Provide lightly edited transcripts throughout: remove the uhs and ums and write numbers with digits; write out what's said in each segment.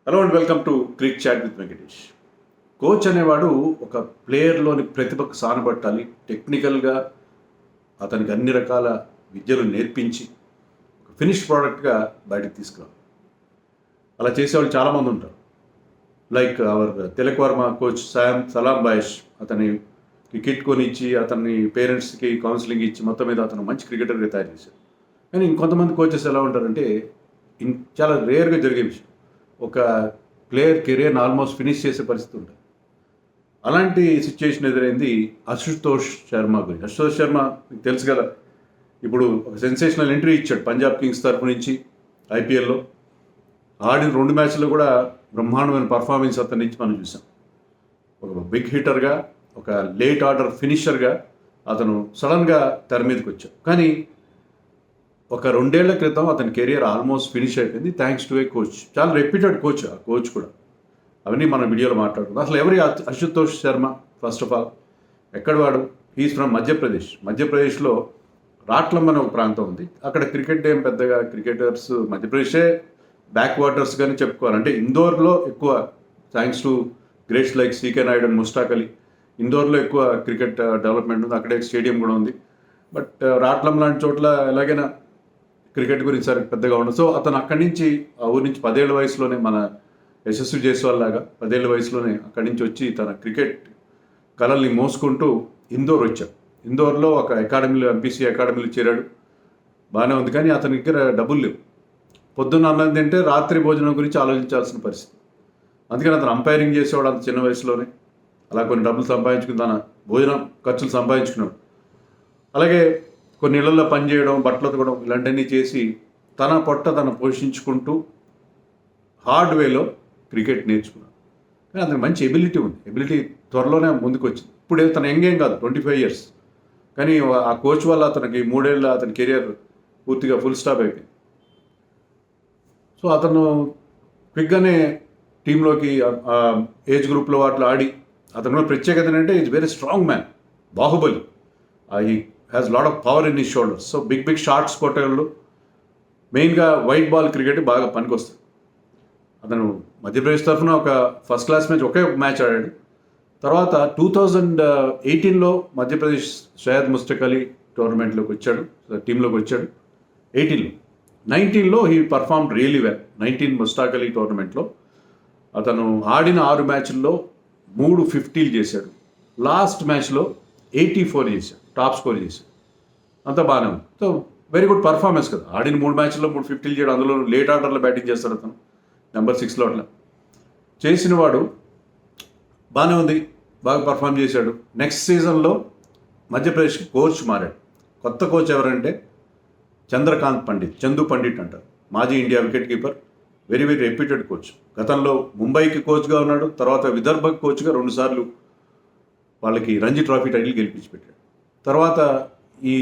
Hello and welcome to Crick Chat with Venkatesh. Coach అనేవాడు ఒక ప్లేయర్లోని ప్రతిభకు సానబట్టాలి, టెక్నికల్గా అతనికి అన్ని రకాల విద్యలు నేర్పించి ఒక ఫినిష్ ప్రోడక్ట్గా బయటకు తీసుకురావాలి. అలా చేసేవాళ్ళు చాలామంది ఉంటారు. Like our Tilak Varma coach Salam Bayash, అతనికి కిట్ కొనిచ్చి అతన్ని పేరెంట్స్కి కౌన్సిలింగ్ ఇచ్చి మొత్తం మీద అతను మంచి క్రికెటర్గా తయారు చేశాడు. కానీ ఇంకొంతమంది కోచెస్ ఎలా ఉంటారంటే చాలా రేర్గా జరిగే విషయం, ఒక ప్లేయర్ కెరియర్ని ఆల్మోస్ట్ ఫినిష్ చేసే పరిస్థితి ఉంటుంది. అలాంటి సిచ్యుయేషన్ ఎదురైంది అశుతోష్ శర్మ గురించి. అశుతోష్ శర్మ మీకు తెలుసు కదా, ఇప్పుడు ఒక సెన్సేషనల్ ఎంట్రీ ఇచ్చాడు పంజాబ్ కింగ్స్ తరఫు నుంచి ఐపీఎల్లో. ఆడిన 2 మ్యాచ్ల్లో కూడా బ్రహ్మాండమైన పర్ఫార్మెన్స్ అతని నుంచి మనం చూసాం. ఒక బిగ్ హిట్టర్గా, ఒక లేట్ ఆర్డర్ ఫినిషర్గా అతను సడన్గా తెర మీదకి వచ్చాడు. కానీ ఒక 2 ఏళ్ల క్రితం అతని కెరియర్ ఆల్మోస్ట్ ఫినిష్ అయిపోయింది థ్యాంక్స్ టు ఏ కోచ్. చాలా రెప్యూటెడ్ కోచ్ ఆ కోచ్ కూడా. అవన్నీ మన వీడియోలో మాట్లాడుకుందాం. అసలు ఎవరి Ashutosh Sharma? First of all ఎక్కడ వాడు? హీస్ ఫ్రమ్ మధ్యప్రదేశ్లో రాట్లం అనే ఒక ప్రాంతం ఉంది. అక్కడ క్రికెట్ ఏం పెద్దగా క్రికెటర్స్ మధ్యప్రదేశే బ్యాక్ వాటర్స్ కానీ చెప్పుకోవాలి. అంటే ఇందోర్లో ఎక్కువ, thanks to greats like C K Naidu and Mushtaq Ali, ఇందోర్లో ఎక్కువ క్రికెట్ డెవలప్మెంట్ ఉంది. అక్కడే స్టేడియం కూడా ఉంది. బట్ రాట్లం లాంటి చోట్ల ఎలాగైనా క్రికెట్ గురించి సరే పెద్దగా ఉండదు. సో అతను అక్కడి నుంచి, ఆ ఊరి నుంచి 10 ఏళ్ల వయసులోనే, మన యశస్వి జైస్వాల్ లాగా 10 ఏళ్ల వయసులోనే అక్కడి నుంచి వచ్చి తన క్రికెట్ కళల్ని మోసుకుంటూ ఇందోర్ వచ్చాడు. ఇందోర్లో ఒక అకాడమీలో, ఎంపీసీ అకాడమీలో చేరాడు. బాగానే ఉంది. కానీ అతని దగ్గర డబ్బులు లేవు. పొద్దున్న అన్నం తింటే రాత్రి భోజనం గురించి ఆలోచించాల్సిన పరిస్థితి. అందుకని అతను అంపైరింగ్ చేసేవాడు అంత చిన్న వయసులోనే. అలా కొన్ని డబ్బులు సంపాదించుకుని తన భోజనం ఖర్చులు సంపాదించుకున్నాడు. అలాగే కొన్ని ఇళ్లలో పనిచేయడం, బట్టలు ఉతకడం, ఇలాంటివన్నీ చేసి తన పొట్ట తను పోషించుకుంటూ హార్డ్ వేలో క్రికెట్ నేర్చుకున్నాడు. కానీ అతనికి మంచి ఎబిలిటీ ఉంది. ఎబిలిటీ త్వరలోనే ముందుకు వచ్చింది. ఇప్పుడు తన యంగేం కాదు, 25 years. కానీ ఆ కోచ్ వల్ల అతనికి 3 ఏళ్ళ అతని కెరియర్ పూర్తిగా ఫుల్ స్టాప్ అయిపోయింది. సో అతను క్విక్గానే టీంలోకి ఏజ్ గ్రూప్లో వాటిలో ఆడి, అతను ప్రత్యేకత ఏంటంటే is very strong man, Baahubali. He has lot of power in his shoulders. So big shots కొట్టగలడు. మెయిన్గా వైట్ బాల్ క్రికెట్ బాగా పనికొస్తుంది. అతను మధ్యప్రదేశ్ తరఫున ఒక ఫస్ట్ క్లాస్ మ్యాచ్, ఒకే ఒక మ్యాచ్ ఆడాడు. తర్వాత 2018లో మధ్యప్రదేశ్ షాయద్ ముస్తక్ అలీ టోర్నమెంట్లోకి వచ్చాడు, టీంలోకి వచ్చాడు. 19లో he perform really well. 19 Mushtaq Ali టోర్నమెంట్లో అతను ఆడిన 6 మ్యాచ్ల్లో 3 50లు చేశాడు. లాస్ట్ మ్యాచ్లో 84 చేశాడు, టాప్ స్కోర్ చేశాడు. అంతా బాగానే ఉంది. సో వెరీ గుడ్ పర్ఫార్మెన్స్ కదా. ఆడిన 3 మ్యాచ్ల్లో 3 50లు చేయడం, అందులో లేట్ ఆర్డర్లో బ్యాటింగ్ చేస్తాడు అతను, నెంబర్ 6లో అట్లా చేసిన వాడు. బాగానే ఉంది, బాగా పర్ఫామ్ చేశాడు. నెక్స్ట్ సీజన్లో మధ్యప్రదేశ్కి కోచ్ మారాడు. కొత్త కోచ్ ఎవరంటే చందు పండిట్ అంటారు. మాజీ India wicket keeper, very reputed coach. గతంలో ముంబైకి కోచ్గా ఉన్నాడు. తర్వాత విదర్భకి కోచ్గా 2 సార్లు వాళ్ళకి రంజీ ట్రోఫీ టైటిల్ గెలిపించి పెట్టాడు. తర్వాత ఈ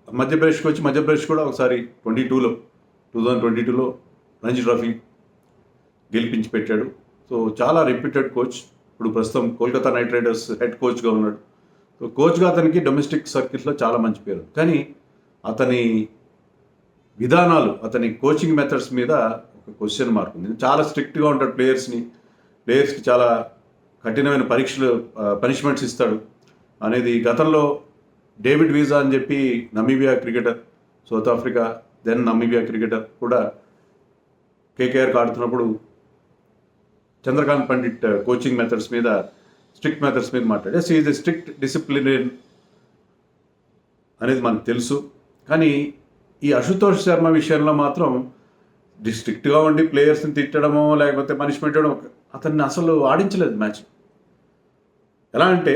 మధ్యప్రదేశ్కి వచ్చి మధ్యప్రదేశ్ కూడా ఒకసారి 2022లో రంజీ ట్రోఫీ గెలిపించి పెట్టాడు. సో చాలా రెప్యూటెడ్ కోచ్. ఇప్పుడు ప్రస్తుతం కోల్కతా నైట్ రైడర్స్ హెడ్ కోచ్గా ఉన్నాడు. సో కోచ్గా అతనికి డొమెస్టిక్ సర్కిట్లో చాలా మంచి పేరు. కానీ అతని విధానాలు, అతని కోచింగ్ మెథడ్స్ మీద ఒక క్వశ్చన్ మార్క్ ఉంది. చాలా స్ట్రిక్ట్గా ఉంటాడు ప్లేయర్స్కి చాలా కఠినమైన పనిష్మెంట్స్ ఇస్తాడు అనేది. గతంలో డేవిడ్ వీజా అని చెప్పి Namibia cricketer, South Africa then Namibia cricketer కూడా కేకేఆర్కి ఆడుతున్నప్పుడు చంద్రకాంత్ పండిట్ కోచింగ్ మెథడ్స్ మీద, స్ట్రిక్ట్ మెథడ్స్ మీద మాట్లాడే. ఈజ్ ఎ స్ట్రిక్ట్ డిసిప్లినరీన్ అనేది మనకు తెలుసు. కానీ ఈ అశుతోష్ శర్మ విషయంలో మాత్రం స్ట్రిక్ట్గా ఉండి ప్లేయర్స్ని తిట్టడమో లేకపోతే పనిష్మెంట్ ఇవ్వడం, అతన్ని అసలు ఆడించలేదు మ్యాచ్. ఎలా అంటే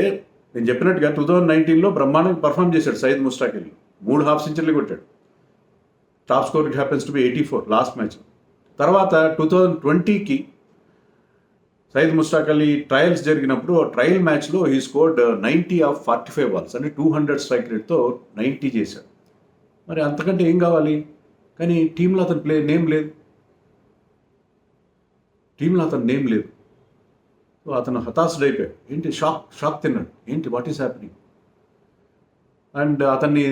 నేను చెప్పినట్టుగా 2019లో బ్రహ్మాండంగా పర్ఫామ్ చేశాడు సయద్ ముస్తాక్ అలీ. 3 హాఫ్ సెంచరీలు కొట్టాడు. Top score it happens to be 84 last match. తర్వాత 2020కి సయద్ ముస్తాక్ అలీ ట్రయల్స్ జరిగినప్పుడు ట్రయల్ మ్యాచ్లో హీ స్కోర్డ్ 90 ఆఫ్ 45 balls, అంటే 200 స్ట్రైక్ రేట్తో 90 చేశాడు. మరి అంతకంటే ఏం కావాలి? కానీ టీంలో అతని నేమ్ లేదు. సో అతను హతాశుడైపోయాడు. ఏంటి షాక్ తిన్నాడు. ఏంటి వాట్ ఈస్ హ్యాపెనింగ్? అండ్ అతన్ని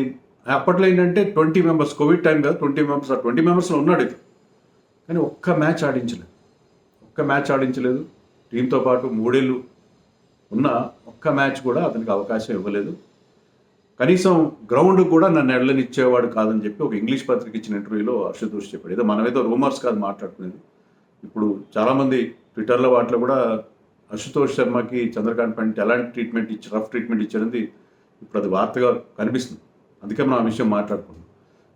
అప్పట్లో ఏంటంటే 20 members, కోవిడ్ టైం కదా, 20 members ఉన్నాడు ఇది. కానీ ఒక్క మ్యాచ్ ఆడించలేదు. ఒక్క మ్యాచ్ ఆడించలేదు. టీంతో పాటు 3 ఏళ్ళు ఉన్న ఒక్క మ్యాచ్ కూడా అతనికి అవకాశం ఇవ్వలేదు. కనీసం గ్రౌండ్ కూడా నన్ను వెళ్ళనిచ్చేవాడు కాదని చెప్పి ఒక ఇంగ్లీష్ పత్రిక ఇచ్చిన ఇంటర్వ్యూలో అశుతోష్ చెప్పాడు. ఏదో మనమేదో రూమర్స్ కాదు మాట్లాడుకునేది. ఇప్పుడు చాలామంది ట్విట్టర్లో వాటిలో కూడా అశుతోష్ శర్మకి చంద్రకాంత్ పండిట్ ఎలాంటి ట్రీట్మెంట్ ఇచ్చి రఫ్ ట్రీట్మెంట్ ఇచ్చారని ఇప్పుడు అది వార్తగా కనిపిస్తుంది. అందుకే మనం ఆ విషయం మాట్లాడుకున్నాం.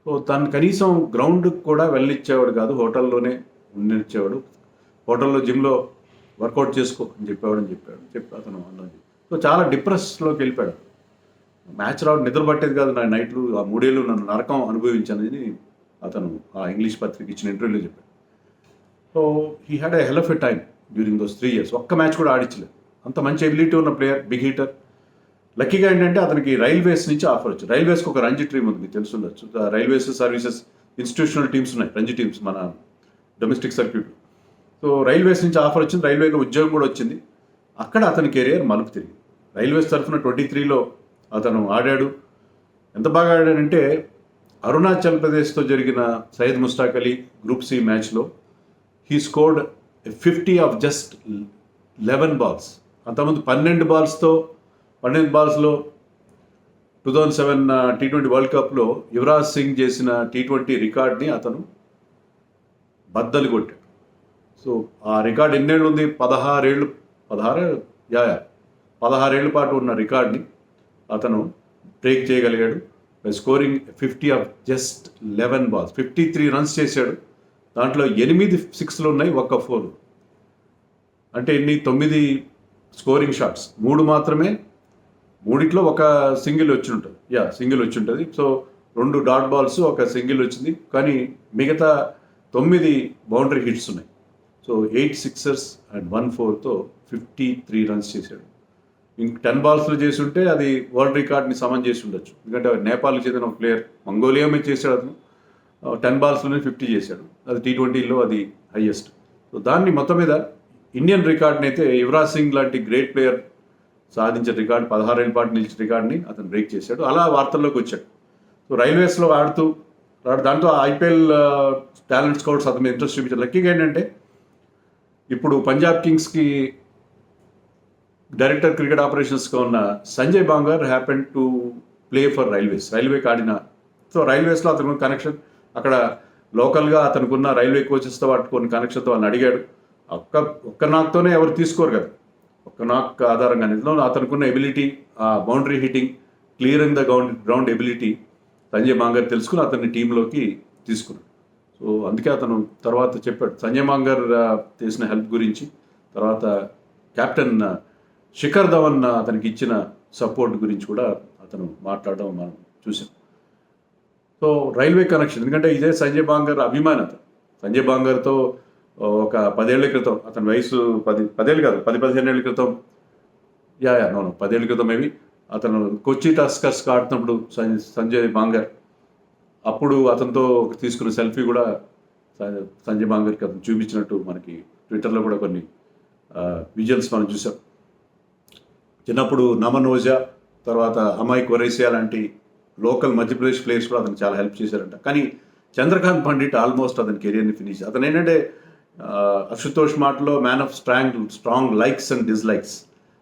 సో తను కనీసం గ్రౌండ్కి కూడా వెళ్ళనిచ్చేవాడు కాదు, హోటల్లోనే ఉండనిచ్చేవాడు. హోటల్లో జిమ్లో వర్కౌట్ చేసుకో అని చెప్పి అతను అన్నది. సో చాలా డిప్రెస్లోకి వెళ్ళిపోయాడు. మ్యాచ్ రావడం నిద్ర పట్టేది కాదు నా నైట్లు, ఆ 3 ఏళ్ళు నన్ను నరకం అనుభవించానని అతను ఆ ఇంగ్లీష్ పత్రిక ఇచ్చిన ఇంటర్వ్యూలో చెప్పాడు. So he had a hell of a time during those 3 years. ఒక్క మ్యాచ్ కూడా ఆడించలేదు. అంత మంచి ఎబిలిటీ ఉన్న ప్లేయర్, బిగ్ హీటర్. లక్కీగా ఏంటంటే అతనికి రైల్వేస్ నుంచి ఆఫర్ వచ్చింది. రైల్వేస్కి ఒక రంజీ టీమ్ ఉంది, మీకు తెలుసుండొచ్చు. రైల్వేస్ సర్వీసెస్ ఇన్స్టిట్యూషనల్ టీమ్స్ ఉన్నాయి, రంజీ టీమ్స్ మన డొమెస్టిక్ సర్క్యూట్. సో రైల్వేస్ నుంచి ఆఫర్ వచ్చింది, రైల్వేలో ఉద్యోగం కూడా వచ్చింది. అక్కడ అతని కెరియర్ మలుపు తిరిగింది. రైల్వేస్ తరఫున 23లో అతను ఆడాడు. ఎంత బాగా ఆడాడంటే అరుణాచల్ ప్రదేశ్తో జరిగిన సయ్యద్ ముస్తాక్ అలీ గ్రూప్ సి మ్యాచ్లో he scored 50 of just 11 balls. అంతకుముందు 12 balls లో 2007 T20 వరల్డ్ కప్లో యువరాజ్ సింగ్ చేసిన T20 రికార్డ్ని అతను బద్దలు కొట్టాడు. సో ఆ రికార్డ్ ఎన్నేళ్ళు ఉంది? 16 ఏళ్ళ పాటు ఉన్న రికార్డ్ని అతను బ్రేక్ చేయగలిగాడు by scoring 50 of just 11 balls. 53 runs చేశాడు. దాంట్లో 8 6లు ఉన్నాయి, ఒక్క 4. అంటే 9 స్కోరింగ్ షాట్స్, 3 మాత్రమే. 3ట్లో ఒక సింగిల్ వచ్చి ఉంటుంది. సింగిల్ వచ్చి ఉంటుంది. సో 2 డాట్ బాల్స్, ఒక సింగిల్ వచ్చింది. కానీ మిగతా 9 బౌండరీ హిట్స్ ఉన్నాయి. సో 8 sixers and 1 4తో 53 runs చేశాడు. ఇంక 10 balls చేసి ఉంటే అది వరల్డ్ రికార్డ్ని సమన్ చేసి ఉండొచ్చు. ఎందుకంటే నేపాల్కి చెందిన ఒక ప్లేయర్, మంగోలియా చేశాడు అతను. 10 balls 50 చేశాడు. అది T20లో అది హైయెస్ట్. సో దాన్ని మొత్తం మీద ఇండియన్ రికార్డ్ని అయితే యువరాజ్ సింగ్ లాంటి గ్రేట్ ప్లేయర్ సాధించిన రికార్డ్, 16 ఏళ్ళ పాటు నిలిచిన రికార్డ్ని అతను బ్రేక్ చేశాడు. అలా వార్తల్లోకి వచ్చాడు. సో రైల్వేస్లో ఆడుతూ దాంతో IPL టాలెంట్ స్కౌట్స్ అతని మీద ఇంట్రెస్ట్ చూపించారు. లక్కీగా ఏంటంటే ఇప్పుడు పంజాబ్ కింగ్స్కి డైరెక్టర్ క్రికెట్ ఆపరేషన్స్గా ఉన్న Sanjay Bangar happen to play for రైల్వేకి ఆడిన. సో రైల్వేస్లో అతనికి కనెక్షన్, అక్కడ లోకల్గా అతనుకున్న రైల్వే కోచెస్తో వాటి కొన్ని కనెక్షన్తో వాళ్ళని అడిగాడు. ఒక్క నాక్తోనే ఎవరు తీసుకోరు కదా, ఒక్క నాక్ ఆధారంగా అతనుకున్న ability, boundary hitting, clearing the ground ability Sanjay Bangar తెలుసుకుని అతన్ని టీంలోకి తీసుకున్నాడు. సో అందుకే అతను తర్వాత చెప్పాడు సంజయ్ బాంగర్ చేసిన హెల్ప్ గురించి. తర్వాత కెప్టెన్ శిఖర్ ధవన్ అతనికి ఇచ్చిన సపోర్ట్ గురించి కూడా అతను మాట్లాడడం మనం చూసాం. సో రైల్వే కనెక్షన్, ఎందుకంటే ఇదే సంజయ్ బాంగర్ అభిమాని. అతను సంజయ్ బాంగర్తో ఒక 10 ఏళ్ల క్రితం, అతని వయసు 10 ఏళ్ళు కాదు, 10-15 ఏళ్ళ క్రితం, 10 ఏళ్ళ క్రితం మేబీ, అతను కొచ్చి టస్కర్స్ ఆడుతున్నప్పుడు సంజయ్ బాంగర్, అప్పుడు అతనితో తీసుకున్న సెల్ఫీ కూడా సంజయ్ బాంగర్కి అతను చూపించినట్టు మనకి ట్విట్టర్లో కూడా కొన్ని విజువల్స్ మనం చూసాం. చిన్నప్పుడు నమన్ ఓజా, తర్వాత అమాయ్ కొరేసియా లాంటి లోకల్ మధ్యప్రదేశ్ ప్లేయర్స్ కూడా అతను చాలా హెల్ప్ చేశారంట. కానీ చంద్రకాంత్ పండిట్ ఆల్మోస్ట్ అతని కెరియర్ని ఫినిష్. అతను ఏంటంటే అశుతోష్ మాటలో man of strong likes and dislikes.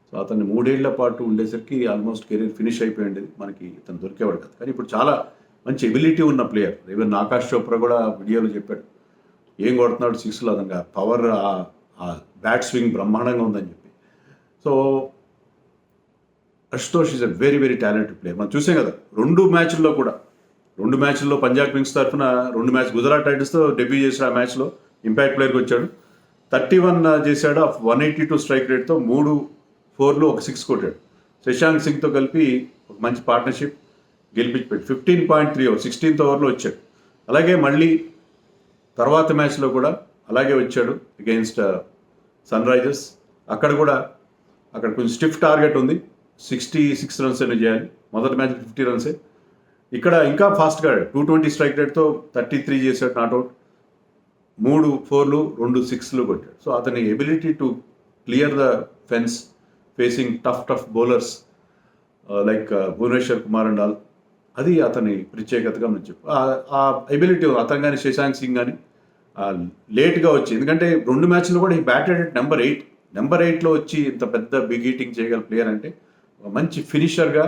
So అతన్ని 3 ఏళ్ల పాటు ఉండేసరికి ఆల్మోస్ట్ కెరీర్ ఫినిష్ అయిపోయింది, మనకి ఇతను దొరికేవాడు కదా. కానీ ఇప్పుడు చాలా మంచి ఎబిలిటీ ఉన్న ప్లేయర్. ఈవెన్ ఆకాష్ చోప్రా కూడా వీడియోలో చెప్పాడు, ఏం కొడుతున్నాడు 6లో, అతనికి పవర్, ఆ బ్యాట్ స్వింగ్ బ్రహ్మాండంగా ఉందని చెప్పి. So Ashutosh is a very very talented player. మనం చూసాం కదా 2 మ్యాచ్ల్లో పంజాబ్ కింగ్స్ తరఫున 2 మ్యాచ్ గుజరాత్ టైటన్స్తో డెబ్యూ చేసిన ఆ మ్యాచ్లో ఇంపాక్ట్ ప్లేయర్కి వచ్చాడు. 31 చేశాడు. 182 స్ట్రైక్ రేట్తో 3 4లు ఒక 6 కొట్టాడు. శశాంక్ సింగ్తో కలిపి ఒక మంచి పార్ట్నర్షిప్ గెలిపించిపెట్టి 15.3 ఓవర్ 16th ఓవర్లో వచ్చాడు. అలాగే మళ్ళీ తర్వాత మ్యాచ్లో కూడా అలాగే వచ్చాడు అగెయిన్స్ట్ సన్ రైజర్స్. అక్కడ కొంచెం స్టిఫ్ టార్గెట్ ఉంది, 66 runs అయినా చేయాలి. మొదటి మ్యాచ్ 50 runs. ఇక్కడ ఇంకా ఫాస్ట్గా 220 స్ట్రైక్ రేట్తో 33 చేశాడు, నాట్అవుట్. 3 4లు 2 6లు కొట్టాడు. సో అతని ability to clear the fence facing tough bowlers like Bhuvneshwar Kumar and all, అది అతని ప్రత్యేకతగా మనం చెప్పు. ఆ ఎబిలిటీ అతను కానీ శశాంక్ సింగ్ కానీ లేట్గా వచ్చి, ఎందుకంటే 2 మ్యాచ్లు కూడా ఈ బ్యాటెడ్ అట్ నెంబర్ 8లో వచ్చి ఇంత పెద్ద బిగ్ హీటింగ్ చేయగల ప్లేయర్ అంటే ఒక మంచి ఫినిషర్గా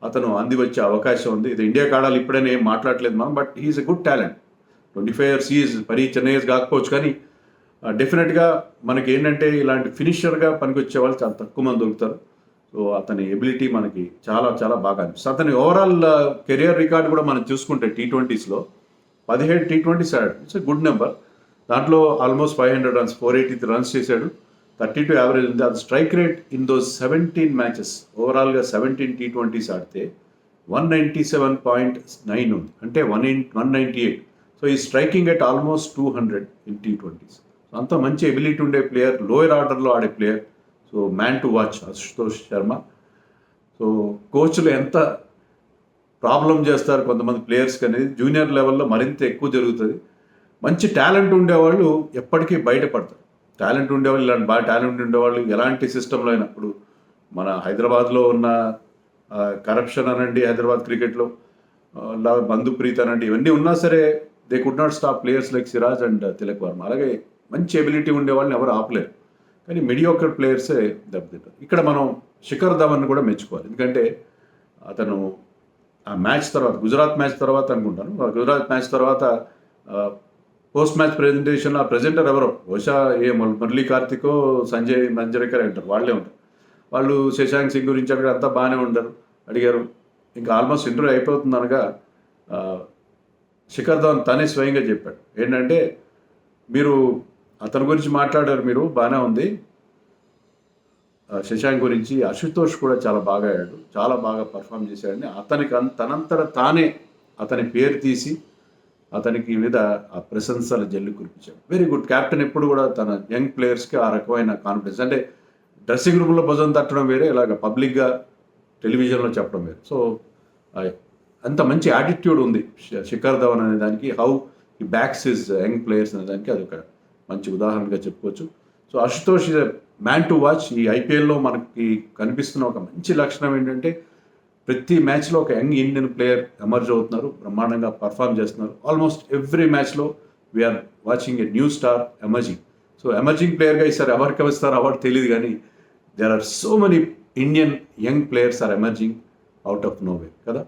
అతను అంది వచ్చే అవకాశం ఉంది. ఇది ఇండియా కాడాలి ఇప్పుడైనా ఏం మాట్లాడలేదు మనం, but he is a good talent. 25 years is పరి చెన్నై కాకపోవచ్చు, కానీ డెఫినెట్గా మనకి ఏంటంటే ఇలాంటి ఫినిషర్గా పనికొచ్చే వాళ్ళు చాలా తక్కువ మంది దొరుకుతారు. సో అతని ఎబిలిటీ మనకి చాలా చాలా బాగా అనిపిస్తుంది. అతని ఓవరాల్ కెరియర్ రికార్డు కూడా మనం చూసుకుంటే T20sలో 17 T20s ఆడాడు. It's a good number. దాంట్లో ఆల్మోస్ట్ 500 runs, 483 runs చేశాడు, 32 యావరేజ్ ఉంది. అది strike rate in those 17 matches, ఓవరాల్గా 17 T20s ఆడితే 197.9 ఉంది, అంటే 198. సో ఈ striking at almost 200 in T20s. అంత మంచి ఎబిలిటీ ఉండే ప్లేయర్, లోయర్ ఆర్డర్లో ఆడే player. So man to watch Ashutosh Sharma. So కోచ్లు ఎంత ప్రాబ్లం చేస్తారు కొంతమంది ప్లేయర్స్కి అనేది జూనియర్ లెవెల్లో మరింత ఎక్కువ జరుగుతుంది. మంచి టాలెంట్ ఉండేవాళ్ళు ఎప్పటికీ బయటపడతారు. టాలెంట్ ఉండేవాళ్ళు, ఇలాంటి బాగా టాలెంట్ ఉండేవాళ్ళు ఎలాంటి సిస్టంలో అయినప్పుడు, మన హైదరాబాద్లో ఉన్న కరప్షన్ అనండి, హైదరాబాద్ క్రికెట్లో బంధుప్రీతి అనండి, ఇవన్నీ ఉన్నా సరే they could not stop players like Siraj and Tilak Varma. అలాగే మంచి ఎబిలిటీ ఉండేవాళ్ళని ఎవరు ఆపలేరు, కానీ మీడియోకర్ ప్లేయర్సే దెబ్బతింటారు. ఇక్కడ మనం శిఖర్ ధవన్ కూడా మెచ్చుకోవాలి, ఎందుకంటే అతను ఆ మ్యాచ్ తర్వాత, గుజరాత్ మ్యాచ్ తర్వాత అనుకుంటాను, గుజరాత్ మ్యాచ్ తర్వాత పోస్ట్ మ్యాచ్ ప్రెజెంటేషన్లో ఆ ప్రెజెంటర్ ఎవరో, బహుశా మురళీ కార్తికో సంజయ్ మంజరేకర్ అంటారు, వాళ్ళే ఉంటారు. వాళ్ళు శశాంక్ సింగ్ గురించి అక్కడ అంతా బాగానే ఉంటారు, అడిగారు. ఇంకా ఆల్మోస్ట్ ఇంటర్వ్యూ అయిపోతుంది అనగా శిఖర్ ధవన్ తనే స్వయంగా చెప్పాడు, ఏంటంటే మీరు అతని గురించి మాట్లాడారు, మీరు బాగానే ఉంది, శశాంక్ గురించి అశుతోష్ కూడా చాలా బాగా ఆడాడు, చాలా బాగా పర్ఫామ్ చేశాడని అతనికి తనంతట తానే అతని పేరు తీసి అతనికి మీద ఆ ప్రశంసల జల్లు కురిపించాడు. Very good captain. ఎప్పుడు కూడా తన యంగ్ ప్లేయర్స్కి ఆ రకమైన కాన్ఫిడెన్స్, అంటే డ్రెస్సింగ్ రూమ్లో భుజం తట్టడం వేరే, ఇలాగ పబ్లిక్గా టెలివిజన్లో చెప్పడం వేరే. సో అంత మంచి యాటిట్యూడ్ ఉంది శిఖర్ ధవన్ అనే దానికి. హౌ ఈ బ్యాక్స్ ఇస్ యంగ్ ప్లేయర్స్ అనే దానికి అది ఒక మంచి ఉదాహరణగా చెప్పుకోవచ్చు. So Ashutosh is man to watch. ఈ ఐపీఎల్లో మనకి కనిపిస్తున్న ఒక మంచి లక్షణం ఏంటంటే ప్రతి మ్యాచ్లో ఒక యంగ్ ఇండియన్ ప్లేయర్ ఎమర్జ్ అవుతున్నారు, బ్రహ్మాండంగా పర్ఫామ్ చేస్తున్నారు. ఆల్మోస్ట్ ఎవ్రీ మ్యాచ్లో we are watching a new star emerging. So emerging ప్లేయర్గా ఈసారి ఎవరికి ఇస్తారు అవార్డు తెలియదు, కానీ there are so many Indian young players are emerging out of no way కదా.